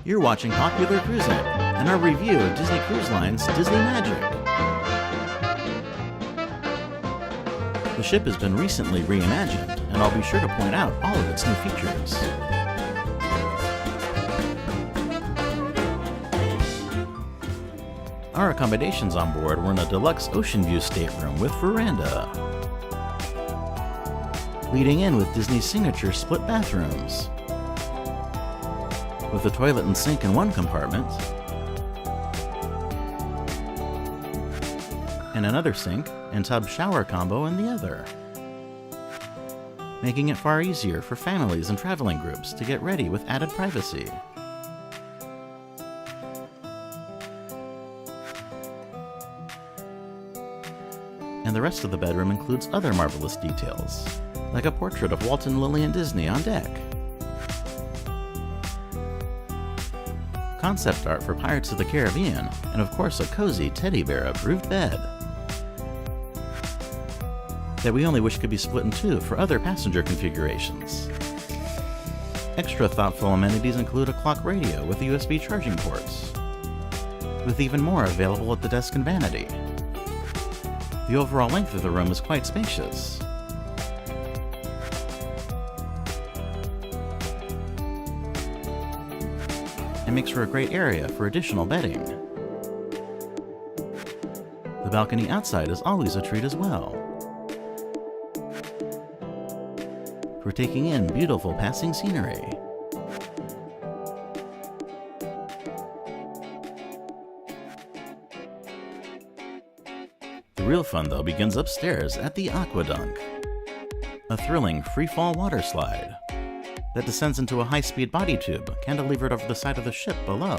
You're watching Popular Cruising and our review of Disney Cruise Line's Disney Magic. The ship has been recently reimagined, and I'll be sure to point out all of its new features. Our accommodations on board were in a deluxe ocean view stateroom with veranda, leading in with Disney's signature split bathrooms, with a toilet and sink in one compartment, and another sink and tub shower combo in the other, making it far easier for families and traveling groups to get ready with added privacy. And the rest of the bedroom includes other marvelous details, like a portrait of Walt and Lillian Disney on deck, concept art for Pirates of the Caribbean, and of course a cozy teddy bear approved bed that we only wish could be split in two for other passenger configurations. Extra thoughtful amenities include a clock radio with USB charging ports, with even more available at the desk and vanity. The overall length of the room is quite spacious. It makes for a great area for additional bedding. The balcony outside is always a treat as well, for taking in beautiful passing scenery. The real fun, though, begins upstairs at the Aquadunk, a thrilling free-fall water slide that descends into a high-speed body tube cantilevered over the side of the ship below.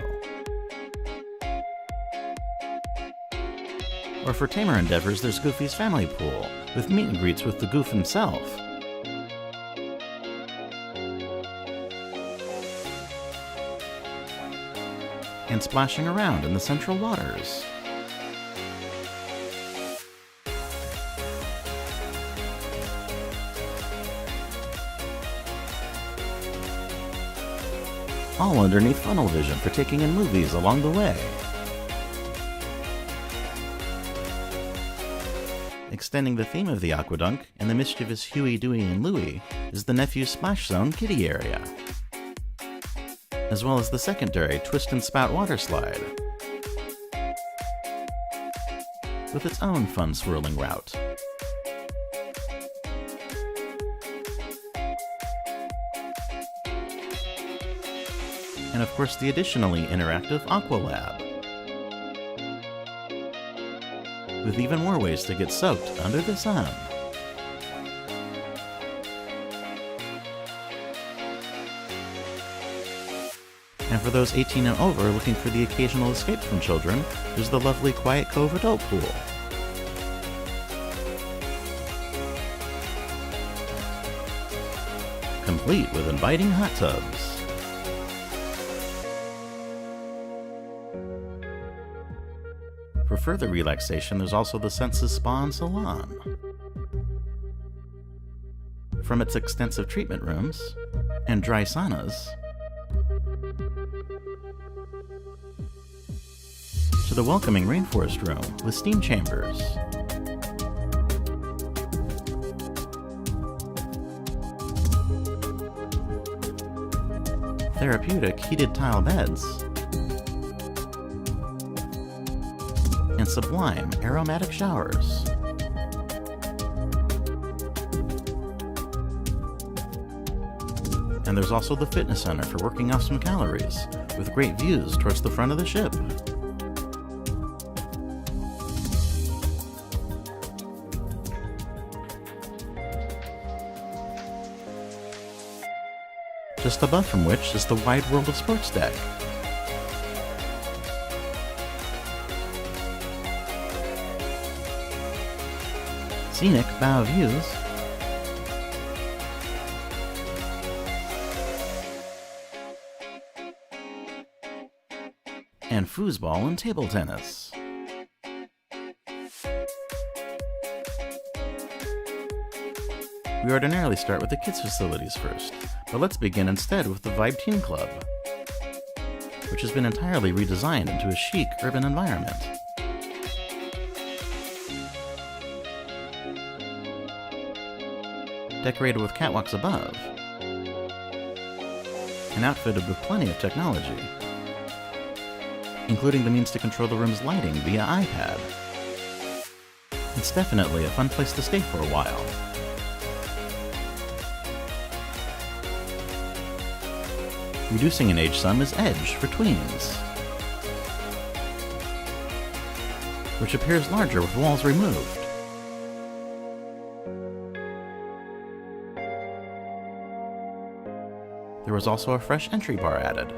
Or for tamer endeavors, there's Goofy's family pool, with meet and greets with the Goof himself, and splashing around in the central waters. All underneath funnel vision for taking in movies along the way. Extending the theme of the Aquadunk and the mischievous Huey, Dewey, and Louie is the Nephew's Splash Zone kiddie area, as well as the secondary Twist and Spout water slide, with its own fun swirling route. And of course the additionally interactive Aqua Lab, with even more ways to get soaked under the sun. And for those 18 and over looking for the occasional escape from children, there's the lovely Quiet Cove Adult Pool, complete with inviting hot tubs. For further relaxation, there's also the Senses Spa and Salon. From its extensive treatment rooms and dry saunas, to the welcoming rainforest room with steam chambers, therapeutic heated tile beds, and sublime aromatic showers. And there's also the fitness center for working off some calories, with great views towards the front of the ship. Just above from which is the wide world of sports deck, scenic bow views, and foosball and table tennis. We ordinarily start with the kids' facilities first, but let's begin instead with the Vibe Teen Club. which has been entirely redesigned into a chic urban environment. Decorated with catwalks above, and outfitted with plenty of technology, including the means to control the room's lighting via iPad. It's definitely a fun place to stay for a while. Reducing in age some is Edge for tweens, which appears larger with walls removed. There was also a fresh entry bar added.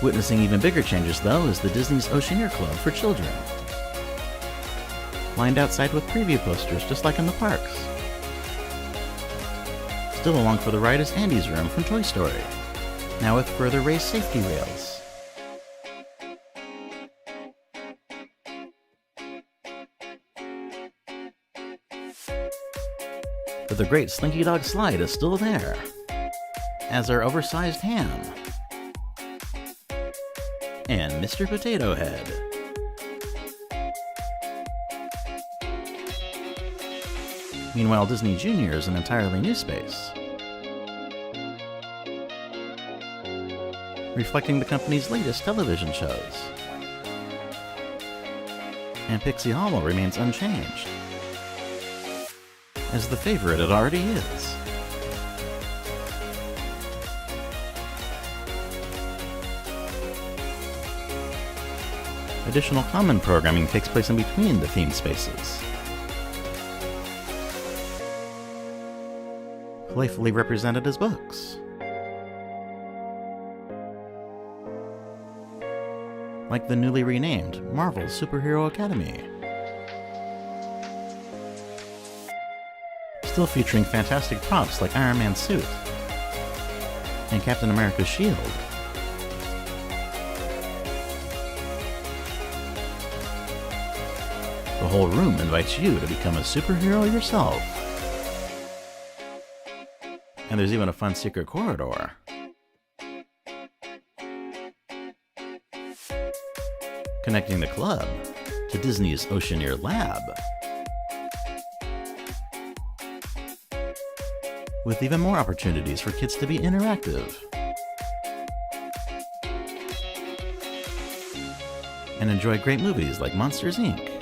Witnessing even bigger changes, though, is the Disney's Oceaneer Club for children, lined outside with preview posters just like in the parks. Still along for the ride is Andy's Room from Toy Story, now with further raised safety rails. But the great Slinky Dog slide is still there, as are oversized Ham and Mr. Potato Head. Meanwhile, Disney Junior is an entirely new space, reflecting the company's latest television shows. And Pixie Hollow remains unchanged, as the favorite it already is. Additional common programming takes place in between the themed spaces, playfully represented as books, like the newly renamed Marvel Superhero Academy. Still featuring fantastic props like Iron Man's suit and Captain America's shield. The whole room invites you to become a superhero yourself. And there's even a fun secret corridor. Connecting the club to Disney's Oceaneer Lab, with even more opportunities for kids to be interactive and enjoy great movies like Monsters, Inc.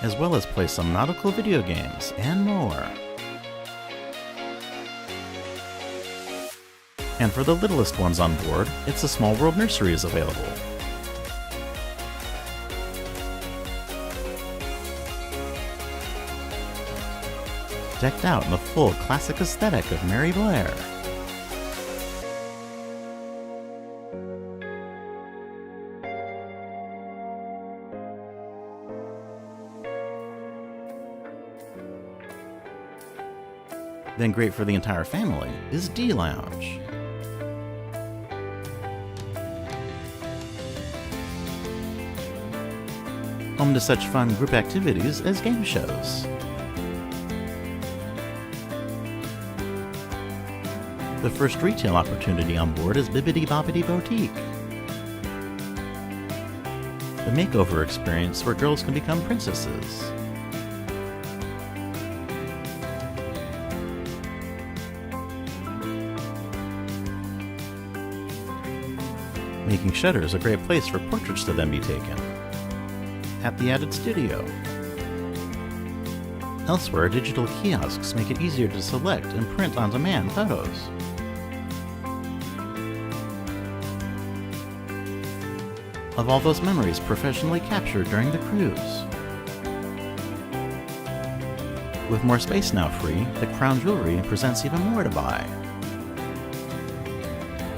As well as play some nautical video games and more. And for the littlest ones on board, It's a Small World Nursery is available. Decked out in the full classic aesthetic of Mary Blair. Then great for the entire family is D Lounge. Home to such fun group activities as game shows. The first retail opportunity on board is Bibbidi Bobbidi Boutique, the makeover experience where girls can become princesses. Making Shutters a great place for portraits to then be taken at the added studio. Elsewhere, digital kiosks make it easier to select and print on-demand photos. Of all those memories professionally captured during the cruise. With more space now free, the Crown Jewelry presents even more to buy.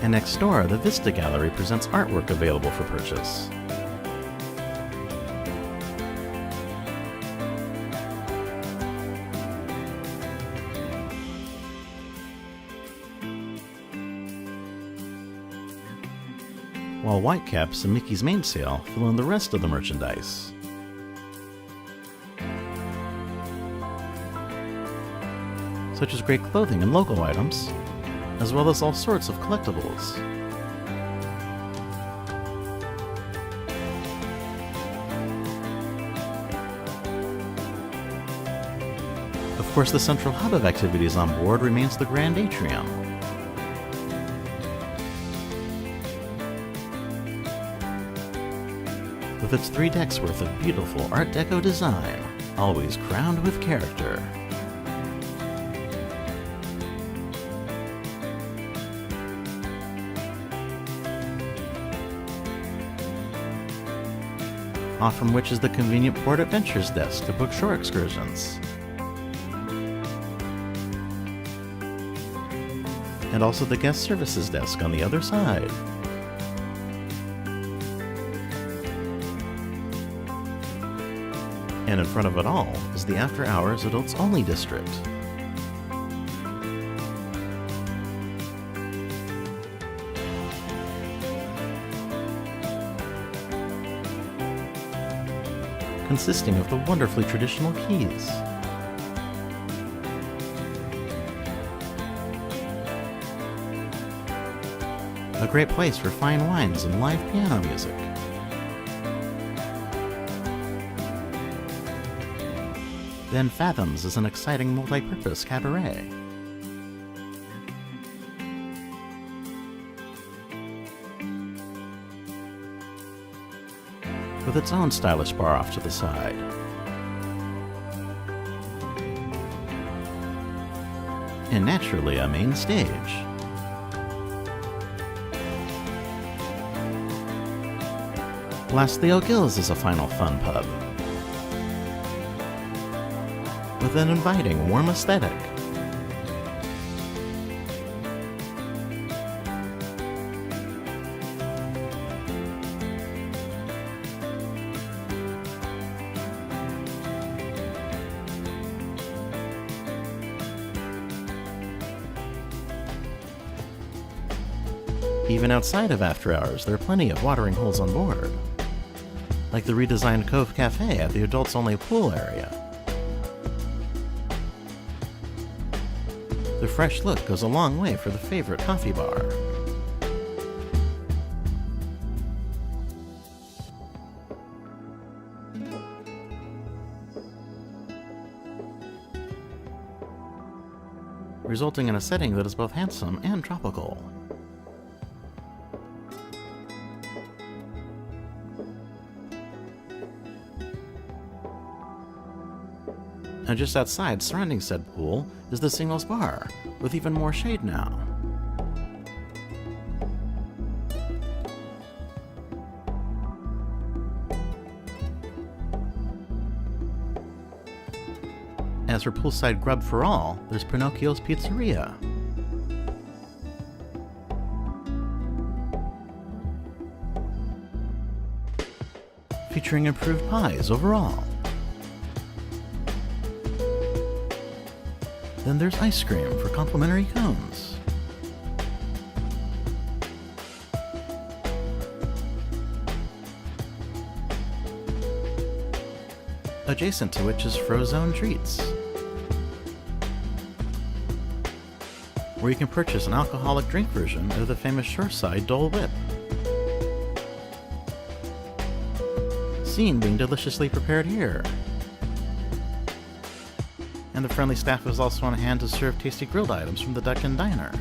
And next door, the Vista Gallery presents artwork available for purchase. While Whitecaps and Mickey's Mainsail fill in the rest of the merchandise. such as great clothing and logo items, as well as all sorts of collectibles. Of course, the central hub of activities on board remains the Grand Atrium. With its 3 decks worth of beautiful Art Deco design, always crowned with character. Off from which is the convenient Port Adventures desk to book shore excursions. And also the guest services desk on the other side. And in front of it all is the After Hours Adults Only District. Consisting of the wonderfully traditional quays. A great place for fine wines and live piano music. Then Fathoms is an exciting multi-purpose cabaret. With its own stylish bar off to the side. And naturally a main stage. Lastly, O'Gill's is a final fun pub. With an inviting, warm aesthetic. Even outside of After Hours, there are plenty of watering holes on board, like the redesigned Cove Cafe at the adults only pool area. The fresh look goes a long way for the favorite coffee bar. Resulting in a setting that is both handsome and tropical. And just outside, surrounding said pool, is the singles bar, with even more shade now. As for poolside grub for all, there's Pinocchio's Pizzeria. Featuring improved pies overall. Then there's ice cream for complimentary cones. Adjacent to which is Frozone Treats, where you can purchase an alcoholic drink version of the famous shoreside Dole Whip. Seen being deliciously prepared here. And the friendly staff is also on hand to serve tasty grilled items from the Duck Inn Diner.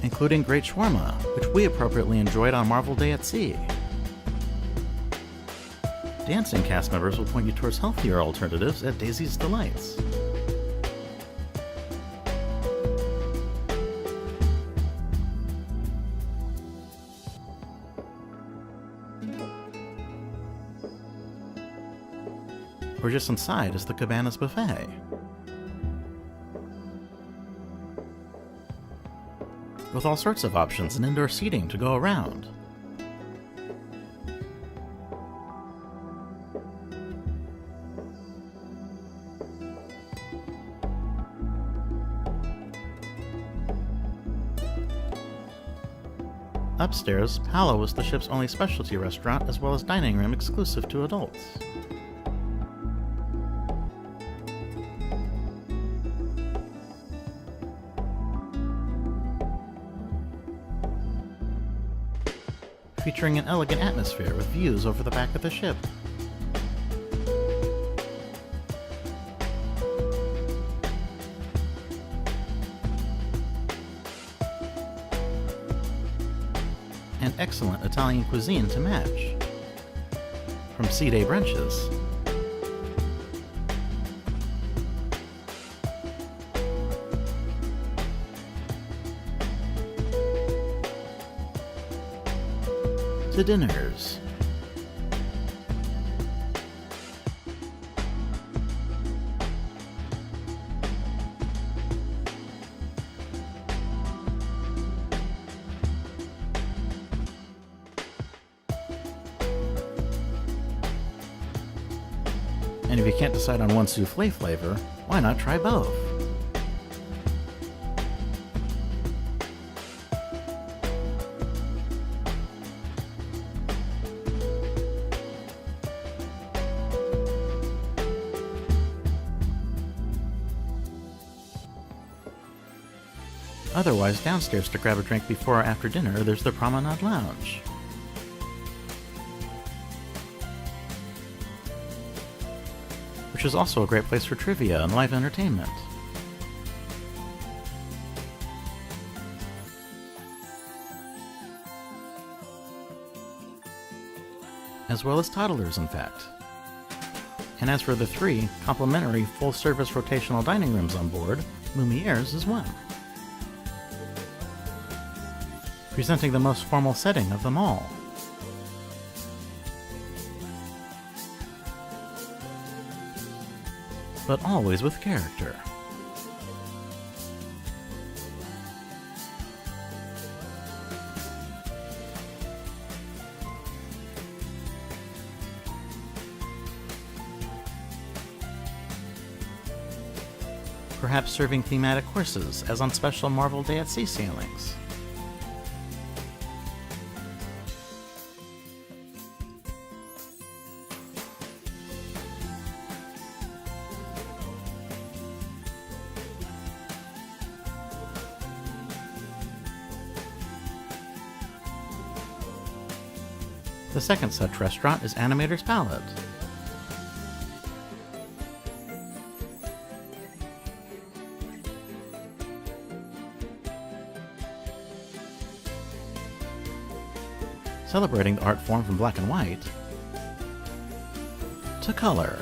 Including great shawarma, which we appropriately enjoyed on Marvel Day at Sea. Dancing cast members will point you towards healthier alternatives at Daisy's Delights. Or just inside is the Cabana's Buffet. With all sorts of options and indoor seating to go around. Upstairs, Palo was the ship's only specialty restaurant as well as dining room exclusive to adults. Featuring an elegant atmosphere with views over the back of the ship. And excellent Italian cuisine to match. From sea-day brunches to dinners. And if you can't decide on one souffle flavor, why not try both? Otherwise, downstairs to grab a drink before or after dinner, there's the Promenade Lounge. Which is also a great place for trivia and live entertainment. As well as toddlers, in fact. And as for the 3 complimentary full-service rotational dining rooms on board, Lumiere's is one. Presenting the most formal setting of them all. But always with character. Perhaps serving thematic courses, as on special Marvel Day at Sea sailings. The second such restaurant is Animator's Palette. Celebrating the art form from black and white to color.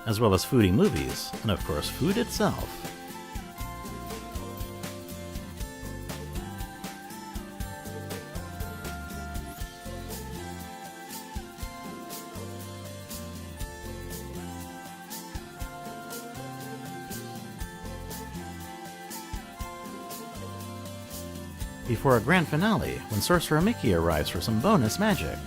As well as foodie movies, and of course food itself. Before a grand finale, when Sorcerer Mickey arrives for some bonus magic.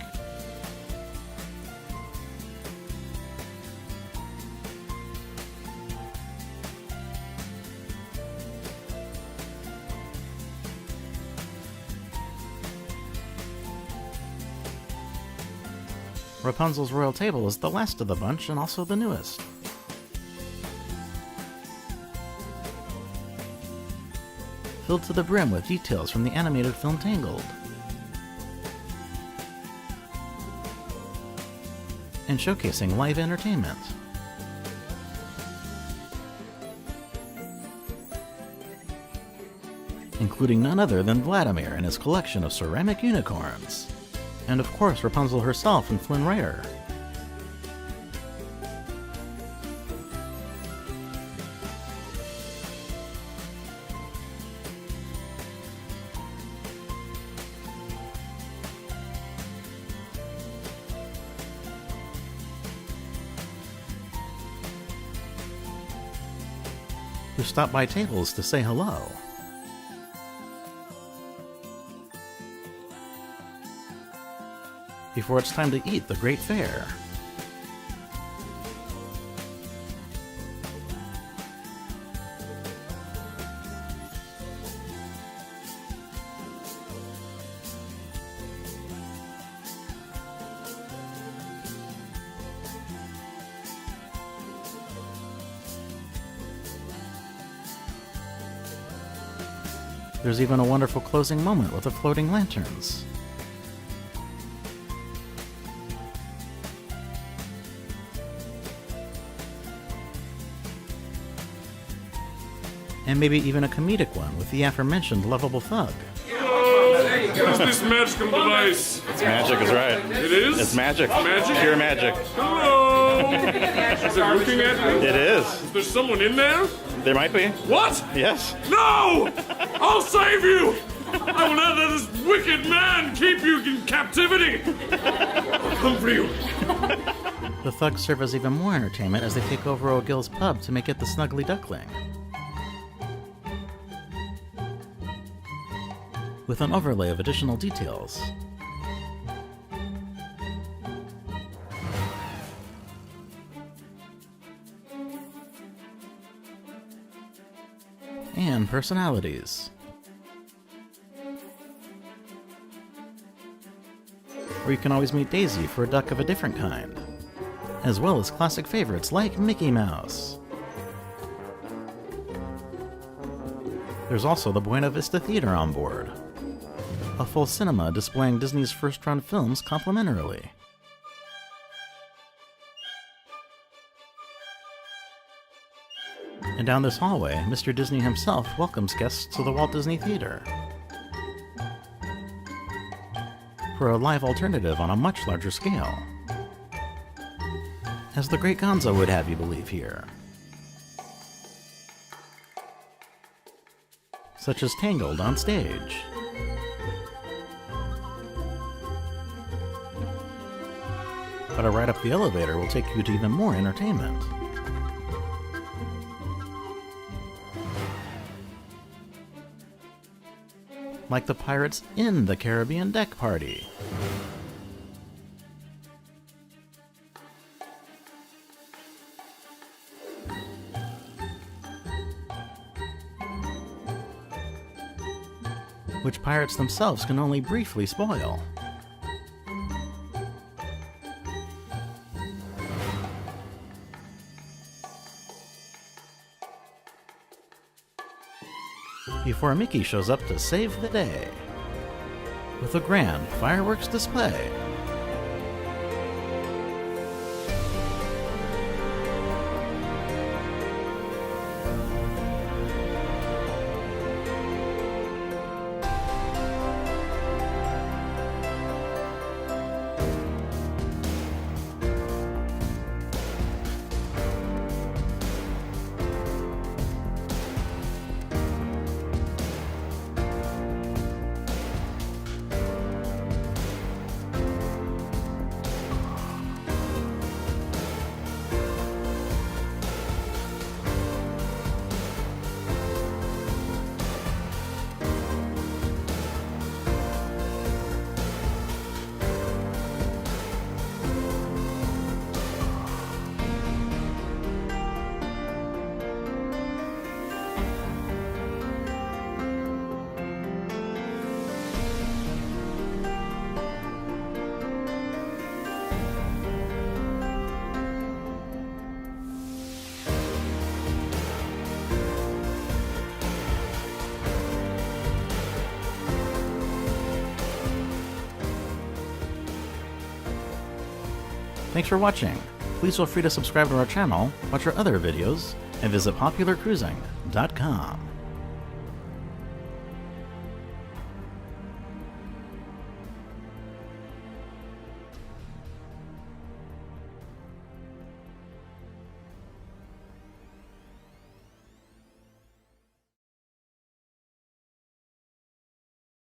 Rapunzel's royal table is the last of the bunch and also the newest. Filled to the brim with details from the animated film Tangled. And showcasing live entertainment. Including none other than Vladimir and his collection of ceramic unicorns. And of course Rapunzel herself and Flynn Rider. who stop by tables to say hello. Before it's time to eat the great fare. There's even a wonderful closing moment with the floating lanterns. And maybe even a comedic one with the aforementioned lovable thug. What's this magical device? It's magic, is right. It is? It's magic. Magic? Pure magic. Hello! Is it looking at me? It is. Is there someone in there? There might be. What? Yes. No! I'll save you! I will not let this wicked man keep you in captivity! I'll come for you. The thugs serve as even more entertainment as they take over O'Gill's pub to make it the Snuggly Duckling, with an overlay of additional details. And personalities. Where you can always meet Daisy for a duck of a different kind, as well as classic favorites like Mickey Mouse. There's also the Buena Vista Theater on board, a full cinema displaying Disney's first-run films complimentarily. And down this hallway, Mr. Disney himself welcomes guests to the Walt Disney Theater for a live alternative on a much larger scale, as the great Gonzo would have you believe here, such as Tangled on stage. But a ride up the elevator will take you to even more entertainment. Like the Pirates in the Caribbean Deck Party. Which pirates themselves can only briefly spoil. Before Mickey shows up to save the day with a grand fireworks display. Thanks for watching. Please feel free to subscribe to our channel, watch our other videos, and visit popularcruising.com.